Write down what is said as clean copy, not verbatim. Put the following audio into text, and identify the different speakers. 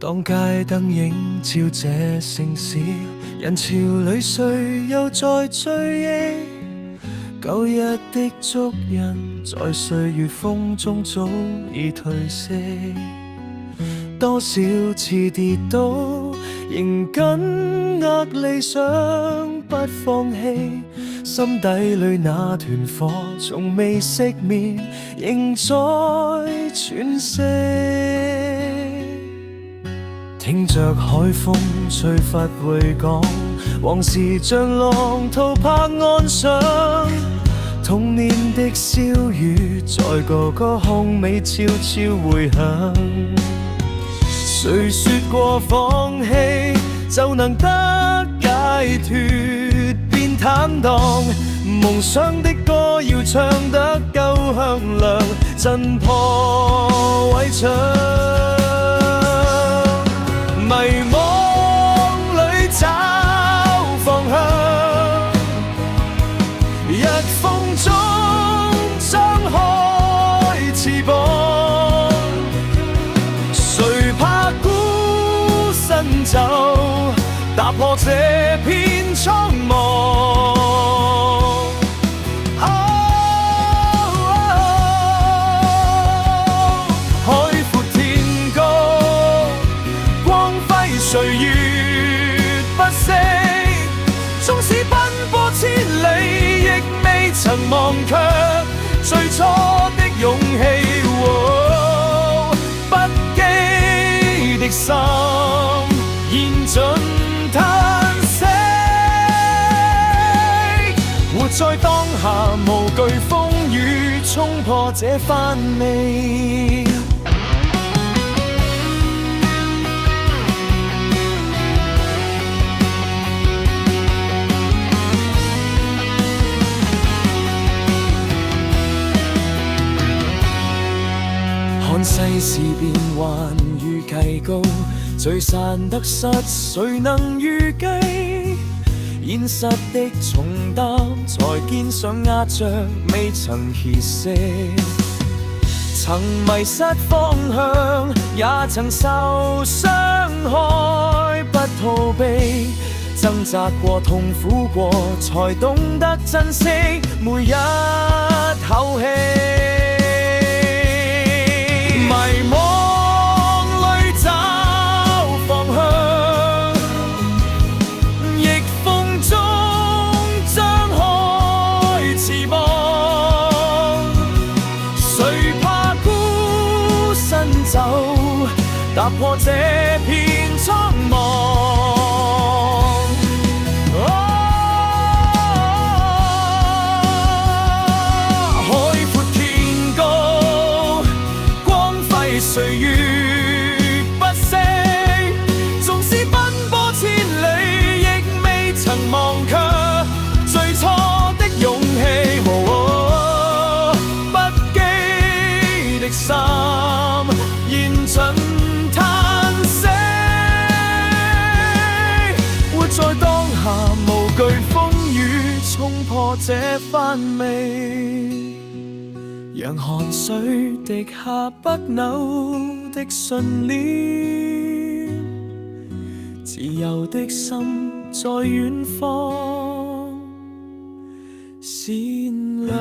Speaker 1: 當街燈映照這城市，人潮裏誰又在追憶？舊日的足印在歲月風中早已褪色，多少次跌倒，仍緊握理想不放棄，心底裏那團火從未熄滅，仍在喘息。聽着海風吹拂回港，往事像浪濤拍岸上，童年的笑語在個個巷尾悄悄回響。誰說過放棄就能得解脫變坦蕩？夢想的歌要唱得夠響亮，震破圍牆。迷惘裏找方向，日風中張開翅膀，誰怕孤身走，打破這片蒼茫。歲月不息，縱使奔波千里，亦未曾忘卻最初的勇氣。不羈的心，現盡嘆息，活在當下，無懼風雨，衝破這番味。看世事變幻與kỳ高，聚散得失誰能預計？現實的重擔在肩上壓着，未曾歇息。曾迷失方向，也曾受傷害，不逃避。掙扎過，痛苦過，才懂得珍惜每一口氣。迷惘裏找方向，逆風中張開翅膀，誰怕孤身走，踏破這片蒼茫。歲月不息，縱使奔波千里，亦未曾忘卻最初的勇氣。不羈的心，現盡嘆息，活在當下，無懼風雨，衝破這番味。讓汗水滴下不朽的信念，自由的心在遠方閃亮。